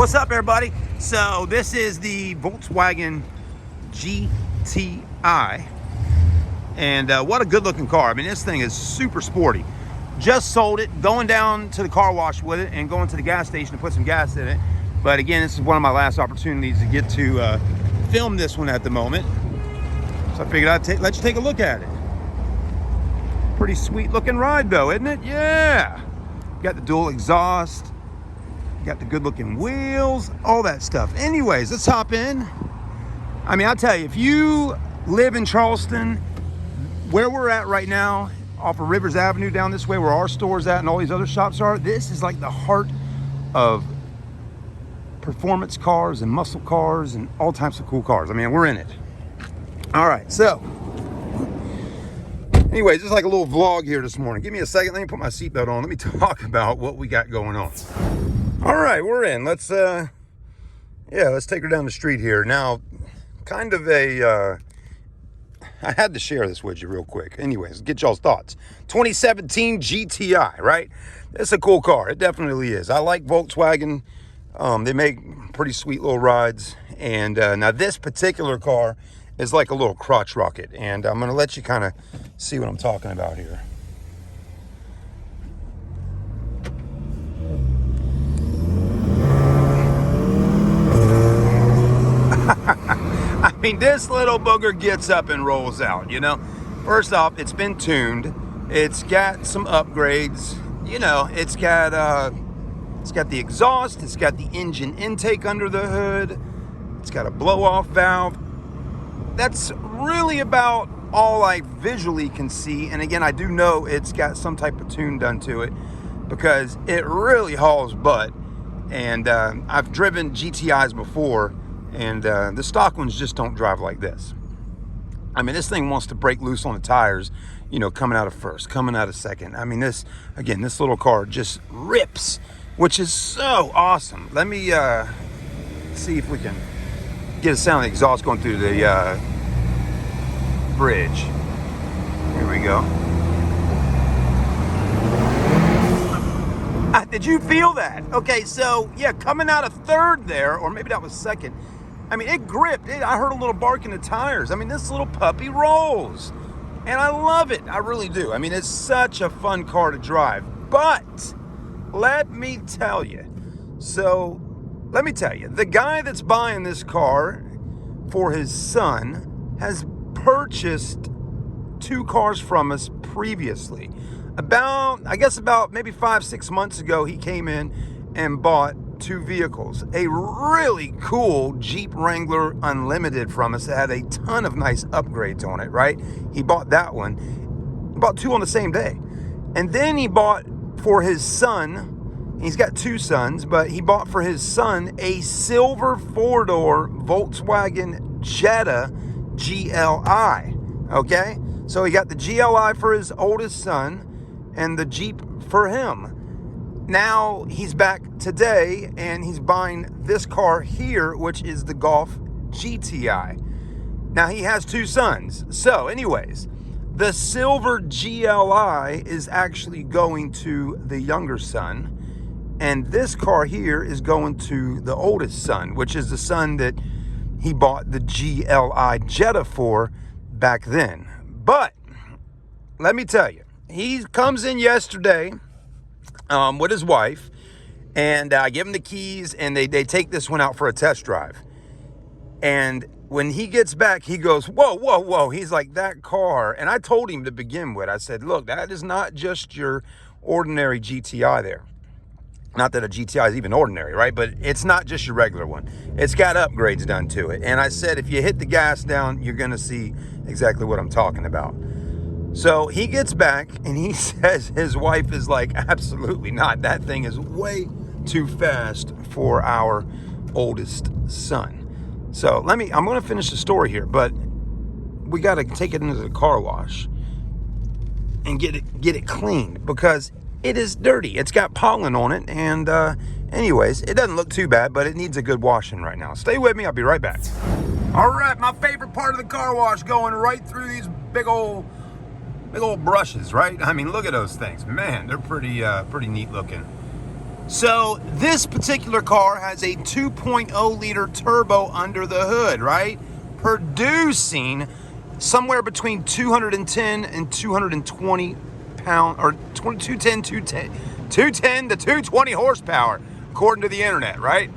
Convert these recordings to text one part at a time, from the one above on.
What's up, everybody? So this is the Volkswagen GTI, and what a good looking car. I mean, this thing is super sporty. Just sold it, going down to the car wash with it and going to the gas station to put some gas in it. But again, this is one of my last opportunities to get to film this one at the moment. So I figured I'd let you take a look at it. Pretty sweet looking ride though, isn't it? Yeah. Got the dual exhaust. Got the good looking wheels, all that stuff. Anyways, let's hop in. I mean, I'll tell you, if you live in Charleston, where we're at right now, off of Rivers Avenue down this way, where our store's at and all these other shops are, this is like the heart of performance cars and muscle cars and all types of cool cars. I mean, we're in it. All right, so anyways, this is like a little vlog here this morning. Give me a second, let me put my seatbelt on. Let me talk about what we got going on. All right, we're in. Let's take her down the street here. Now, kind of I had to share this with you real quick. Anyways, get y'all's thoughts. 2017 GTI, right? It's a cool car. It definitely is. I like Volkswagen. They make pretty sweet little rides. And now this particular car is like a little crotch rocket. And I'm going to let you kind of see what I'm talking about here. I mean, this little booger gets up and rolls out, you know. First off, it's been tuned. It's got some upgrades. You know, it's got the exhaust. It's got the engine intake under the hood. It's got a blow-off valve. That's really about all I visually can see. And again, I do know it's got some type of tune done to it because it really hauls butt. And I've driven GTIs before. And the stock ones just don't drive like this. I mean, this thing wants to break loose on the tires, you know, coming out of first, coming out of second. I mean, this little car just rips, which is so awesome. Let me see if we can get a sound of the exhaust going through the bridge. Here we go. Did you feel that? Okay, so yeah, coming out of third there, or maybe that was second. I mean, it gripped. I heard a little bark in the tires. I mean, this little puppy rolls. And I love it. I really do. I mean, it's such a fun car to drive. But let me tell you. The guy that's buying this car for his son has purchased 2 cars from us previously. About maybe 5-6 months ago, he came in and bought 2 vehicles. A really cool Jeep Wrangler Unlimited from us that had a ton of nice upgrades on it, right? He bought that one. He bought 2 on the same day. And then he bought for his son, he's got 2 sons, but he bought for his son a silver 4-door Volkswagen Jetta GLI, okay? So he got the GLI for his oldest son and the Jeep for him. Now he's back today and he's buying this car here, which is the Golf GTI. Now he has 2 sons. So anyways, the silver GLI is actually going to the younger son. And this car here is going to the oldest son, which is the son that he bought the GLI Jetta for back then. But let me tell you, he comes in yesterday with his wife, and I give him the keys, and they take this one out for a test drive. And when he gets back, he goes, whoa, whoa, whoa. He's like, that car. And I told him to begin with, I said, look, that is not just your ordinary GTI there. Not that a GTI is even ordinary, right? But it's not just your regular one. It's got upgrades done to it. And I said, if you hit the gas down, you're going to see exactly what I'm talking about. So he gets back and he says his wife is like, absolutely not. That thing is way too fast for our oldest son. So I'm going to finish the story here, but we got to take it into the car wash and get it cleaned because it is dirty. It's got pollen on it. And anyways, it doesn't look too bad, but it needs a good washing right now. Stay with me. I'll be right back. All right. My favorite part of the car wash, going right through these big old brushes, right? I mean, look at those things, man. They're pretty neat looking. So this particular car has a 2.0 liter turbo under the hood, right? Producing somewhere between 210 and 220 pound, or 210 to 220 horsepower, according to the internet, right?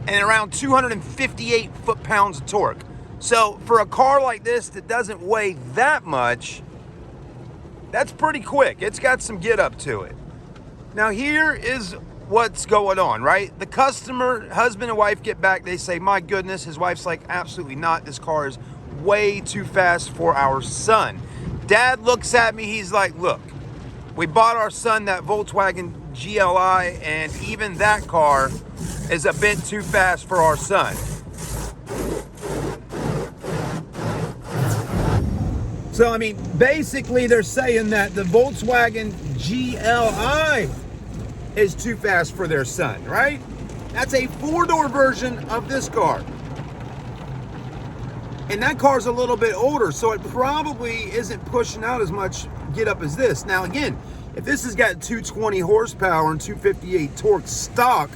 And around 258 foot-pounds of torque. So for a car like this that doesn't weigh that much, that's pretty quick. It's got some get up to it. Now here is what's going on, right? The customer, husband and wife, get back. They say, my goodness. His wife's like, absolutely not. This car is way too fast for our son. Dad looks at me. He's like, look, we bought our son that Volkswagen GTI, and even that car is a bit too fast for our son. So, I mean, basically they're saying that the Volkswagen GTI is too fast for their son, right? That's a four-door version of this car. And that car's a little bit older, so it probably isn't pushing out as much get up as this. Now, again, if this has got 220 horsepower and 258 torque stock,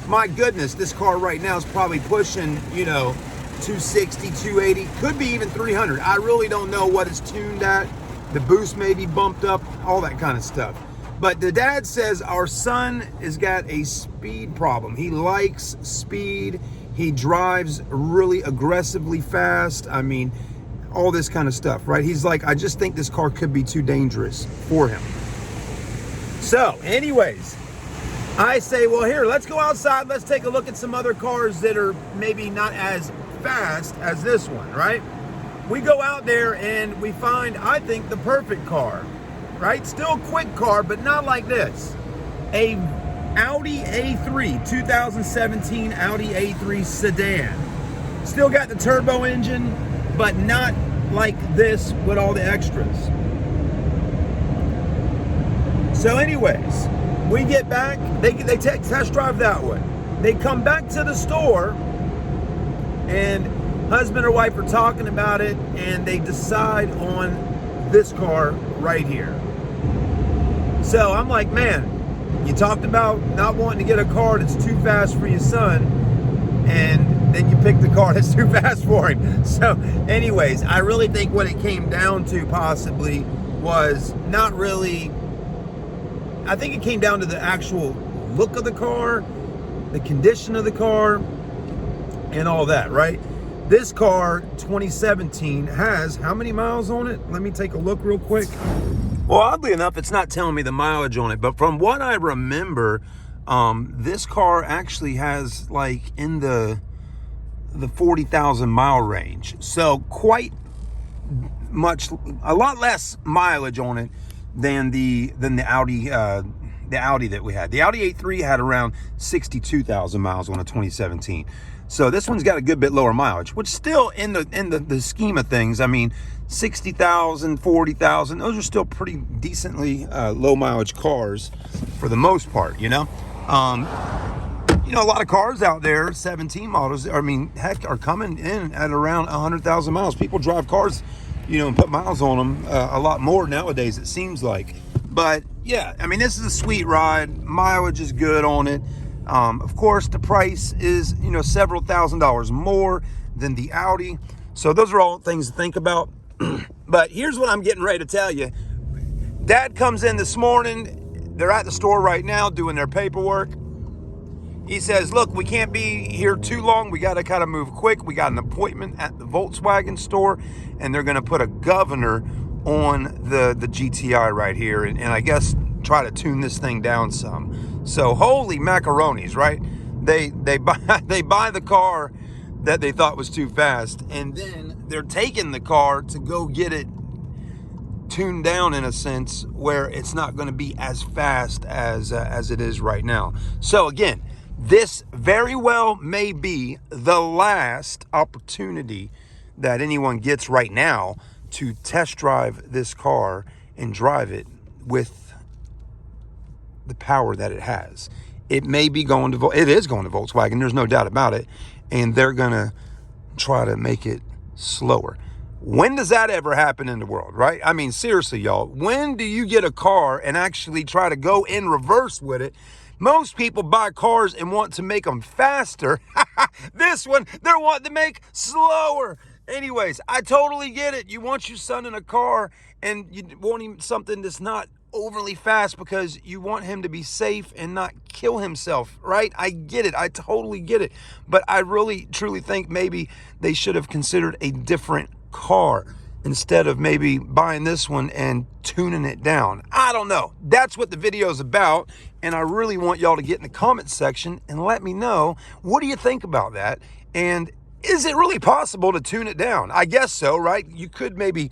my goodness, this car right now is probably pushing, 260, 280, could be even 300. I really don't know what it's tuned at. The boost may be bumped up, all that kind of stuff. But the dad says our son has got a speed problem. He likes speed. He drives really aggressively fast. I mean, all this kind of stuff, right? He's like, I just think this car could be too dangerous for him. So, anyways, I say, well, here, let's go outside. Let's take a look at some other cars that are maybe not as fast as this one, right? We go out there and we find, I think, the perfect car, right? Still a quick car, but not like this. A Audi A3, 2017 Audi A3 sedan. Still got the turbo engine, but not like this with all the extras. So anyways, we get back, they test drive that one. They come back to the store, and husband or wife are talking about it, and they decide on this car right here. So I'm like, man, you talked about not wanting to get a car that's too fast for your son, and then you picked the car that's too fast for him. So anyways, I really think what it came down to possibly was not really, I think it came down to the actual look of the car, the condition of the car, and all that, right? This car, 2017, has how many miles on it? Let me take a look real quick. Well, oddly enough, it's not telling me the mileage on it, but from what I remember, this car actually has like in the 40,000 mile range. So quite much, a lot less mileage on it than the Audi that we had. The Audi A3 had around 62,000 miles on a 2017. So this one's got a good bit lower mileage, which still in the scheme of things, I mean, 60,000, 40,000, those are still pretty decently low mileage cars for the most part, a lot of cars out there, 17 models, I mean, heck, are coming in at around 100,000 miles. People drive cars, and put miles on them a lot more nowadays, it seems like. But yeah, I mean, this is a sweet ride. Mileage is good on it. Of course, the price is, several $1,000s more than the Audi. So those are all things to think about. But here's what I'm getting ready to tell you. Dad comes in this morning. They're at the store right now doing their paperwork. He says, look, we can't be here too long. We got to kind of move quick. We got an appointment at the Volkswagen store, and they're going to put a governor on the GTI right here. And I guess try to tune this thing down some. So holy macaronis, right? They buy the car that they thought was too fast, and then they're taking the car to go get it tuned down in a sense where it's not going to be as fast as it is right now. So again, this very well may be the last opportunity that anyone gets right now to test drive this car and drive it with the power that it has. It may be going to, it is going to Volkswagen, there's no doubt about it, and they're going to try to make it slower. When does that ever happen in the world, right? I mean, seriously, y'all, when do you get a car and actually try to go in reverse with it Most people buy cars and want to make them faster. This one, they're wanting to make slower. Anyways, I totally get it. You want your son in a car and you want him something that's not overly fast because you want him to be safe and not kill himself, right? I get it. I totally get it. But I really, truly think maybe they should have considered a different car instead of maybe buying this one and tuning it down. I don't know. That's what the video is about. And I really want y'all to get in the comments section and let me know, what do you think about that? And is it really possible to tune it down? I guess so, right? You could maybe,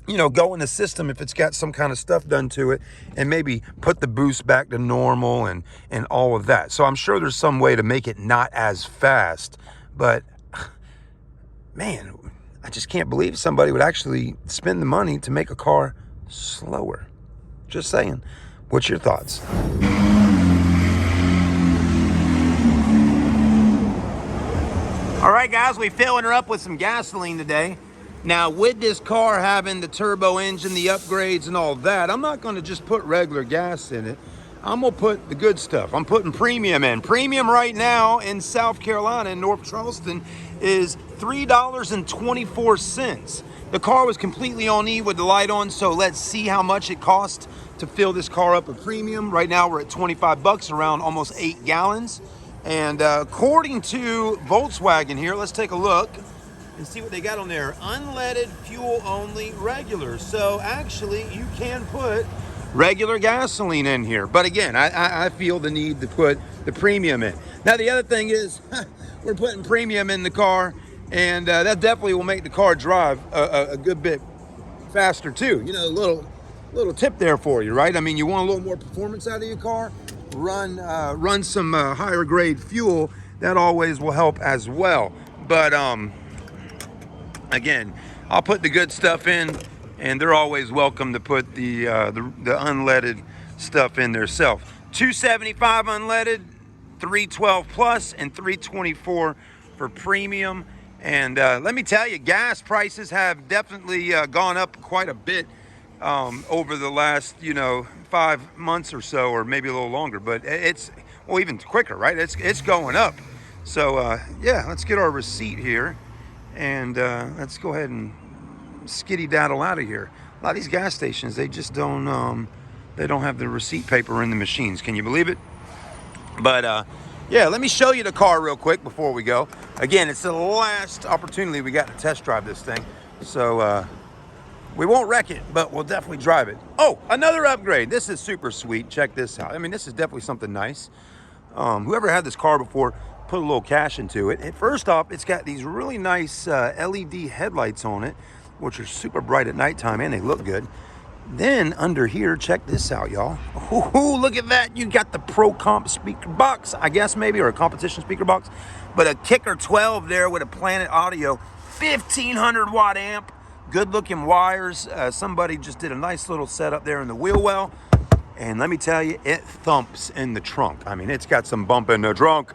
you know, go in the system if it's got some kind of stuff done to it and maybe put the boost back to normal and all of that. So I'm sure there's some way to make it not as fast, but man, I just can't believe somebody would actually spend the money to make a car slower. Just saying. What's your thoughts? All right, guys, we filling her up with some gasoline today. Now, with this car having the turbo engine, the upgrades and all that, I'm not going to just put regular gas in it. I'm going to put the good stuff. I'm putting premium in. Premium right now in South Carolina, in North Charleston, is $3.24. The car was completely on E with the light on, so let's see how much it costs to fill this car up with premium. Right now, we're at 25 bucks, around almost 8 gallons. And according to Volkswagen here, let's take a look and see what they got on there. Unleaded, fuel only, regular. So actually, you can put regular gasoline in here. But again, I feel the need to put the premium in. Now, the other thing is, we're putting premium in the car, and that definitely will make the car drive a good bit faster too. You know, a little tip there for you, right? I mean, you want a little more performance out of your car, run some higher grade fuel. That always will help as well. But again, I'll put the good stuff in, and they're always welcome to put the unleaded stuff in their self. 275 unleaded, 312 plus, and 324 for premium. And let me tell you, gas prices have definitely gone up quite a bit over the last, 5 months or so, or maybe a little longer. But it's, well, even quicker, right? It's going up. So yeah, let's get our receipt here, and let's go ahead and skitty daddle out of here. A lot of these gas stations, they just don't they don't have the receipt paper in the machines. Can you believe it? But yeah, let me show you the car real quick before we go. Again, it's the last opportunity we got to test drive this thing, so we won't wreck it, but we'll definitely drive it. Oh, another upgrade. This is super sweet. Check this out. I mean, this is definitely something nice. Whoever had this car before put a little cash into it. And first off, it's got these really nice LED headlights on it, which are super bright at nighttime, and they look good. Then under here, check this out, y'all. Ooh, look at that. You got the Pro Comp speaker box, I guess maybe, or a competition speaker box. But a Kicker 12 there with a Planet Audio, 1500 watt amp, good looking wires. Somebody just did a nice little setup there in the wheel well. And let me tell you, it thumps in the trunk. I mean, it's got some bump in the trunk.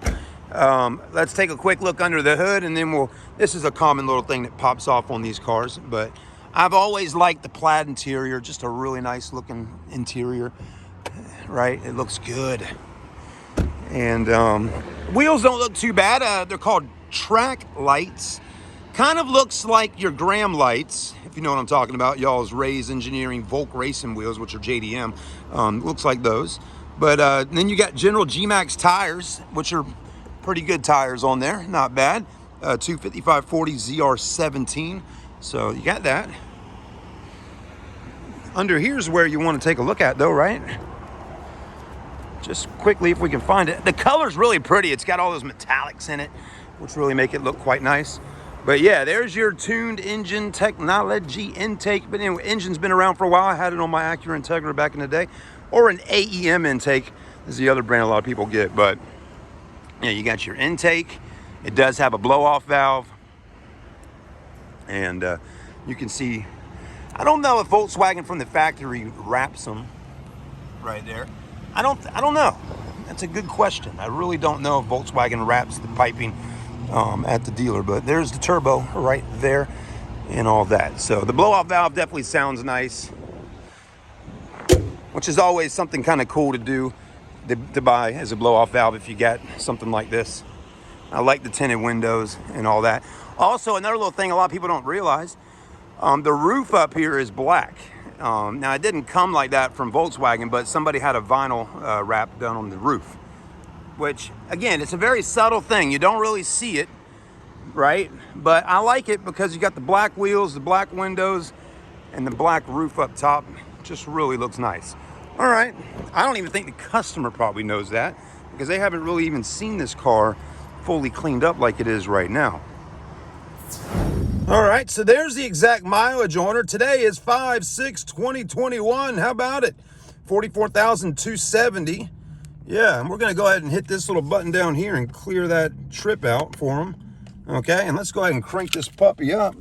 Let's take a quick look under the hood, and then this is a common little thing that pops off on these cars, but I've always liked the plaid interior, just a really nice looking interior, right? It looks good. And wheels don't look too bad. They're called track lights. Kind of looks like your Graham lights, if you know what I'm talking about. Y'all's Ray's Engineering Volk Racing wheels, which are JDM. Looks like those. But then you got General G-Max tires, which are pretty good tires on there. Not bad. 255/40 ZR17. So you got that. Under here's where you want to take a look at though, right? Just quickly, if we can find it. The color's really pretty. It's got all those metallics in it, which really make it look quite nice. But yeah, there's your tuned engine technology intake. But anyway, engine's been around for a while. I had it on my Acura Integra back in the day. Or an AEM intake is the other brand a lot of people get. But yeah, you got your intake. It does have a blow-off valve. And you can see, I don't know if Volkswagen from the factory wraps them right there. I don't know. That's a good question. I really don't know if Volkswagen wraps the piping at the dealer, but there's the turbo right there and all that. So the blow-off valve definitely sounds nice, which is always something kind of cool to do. to buy as a blow-off valve if you get something like this. I like the tinted windows and all that. Also, another little thing a lot of people don't realize, the roof up here is black. Now, it didn't come like that from Volkswagen, but somebody had a vinyl wrap done on the roof, which, again, it's a very subtle thing. You don't really see it, right? But I like it because you got the black wheels, the black windows, and the black roof up top. Just really looks nice. All right, I don't even think the customer probably knows that because they haven't really even seen this car fully cleaned up like it is right now. All right, so there's the exact mileage on her. Today is 5/6/2021. How about it? 44,270. Yeah, and we're gonna go ahead and hit this little button down here and clear that trip out for them. Okay, and let's go ahead and crank this puppy up.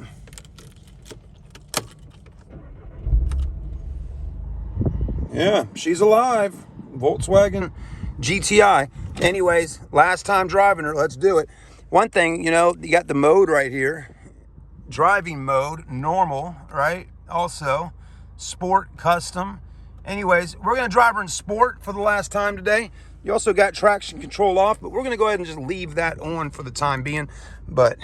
Yeah, she's alive. Volkswagen GTI. Anyways, last time driving her, let's do it. One thing, you know, you got the mode right here. Driving mode, normal, right? Also, sport, custom. Anyways, we're gonna drive her in sport for the last time today. You also got traction control off, but we're gonna go ahead and just leave that on for the time being. But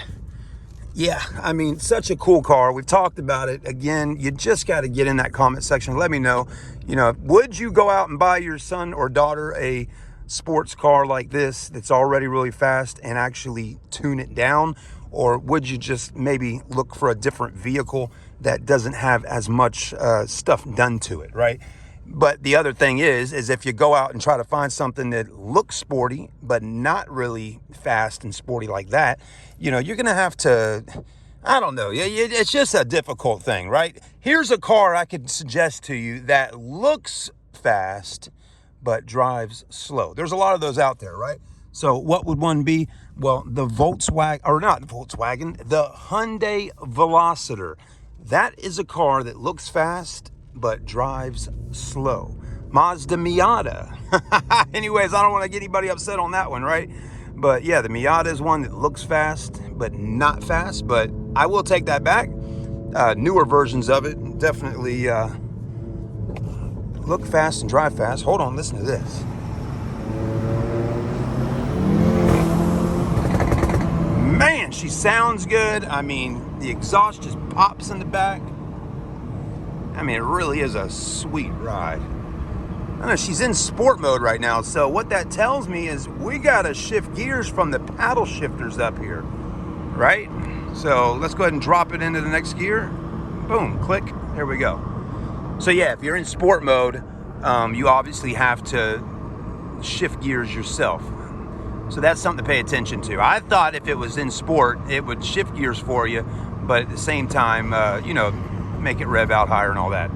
yeah, I mean, such a cool car. We've talked about it. Again, you just got to get in that comment section. Let me know, you know, would you go out and buy your son or daughter a sports car like this that's already really fast and actually tune it down? Or would you just maybe look for a different vehicle that doesn't have as much stuff done to it, right? But the other thing is if you go out and try to find something that looks sporty, but not really fast and sporty like that, you know, you're going to have to, I don't know. It's just a difficult thing, right? Here's a car I could suggest to you that looks fast, but drives slow. There's a lot of those out there, right? So what would one be? Well, the Volkswagen, or not Volkswagen, the Hyundai Veloster. That is a car that looks fast, but drives slow. Mazda Miata. Anyways, I don't want to get anybody upset on that one, right? But yeah, the Miata is one that looks fast, but not fast. But I will take that back. Newer versions of it definitely look fast and drive fast. Hold on, listen to this. Man, she sounds good. I mean, the exhaust just pops in the back. I mean, it really is a sweet ride. I know she's in sport mode right now, so what that tells me is we gotta shift gears from the paddle shifters up here, right? So let's go ahead and drop it into the next gear. Boom, click, there we go. So yeah, if you're in sport mode, you obviously have to shift gears yourself. So that's something to pay attention to. I thought if it was in sport, it would shift gears for you, but at the same time, you know, make it rev out higher and all that.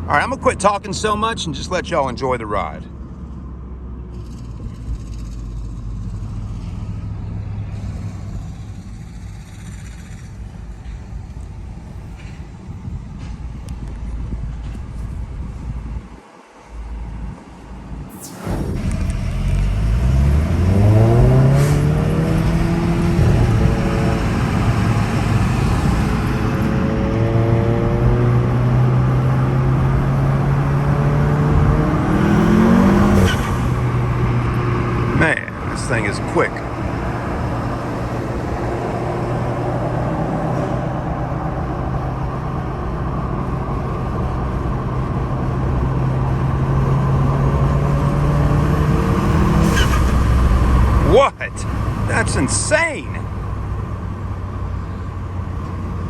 All right, I'm gonna quit talking so much and just let y'all enjoy the ride. Man, this thing is quick. What? That's insane.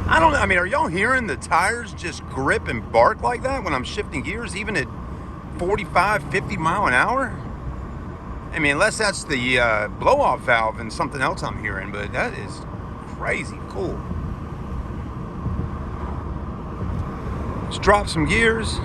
I mean, are y'all hearing the tires just grip and bark like that when I'm shifting gears, even at 45, 50 mile an hour? I mean, unless that's the blow-off valve and something else I'm hearing, but that is crazy cool. Let's drop some gears.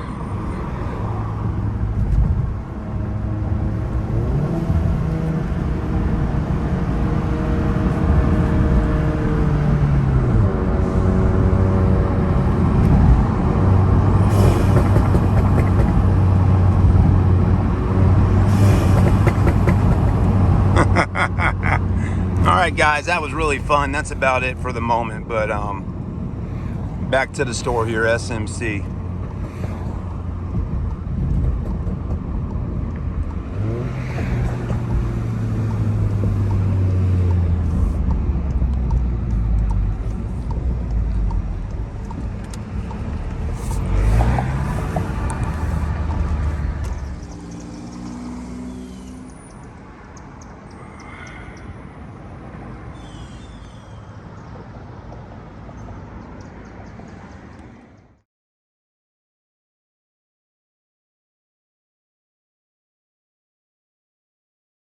All right, guys, that was really fun. That's about it for the moment, but back to the store here, SMC.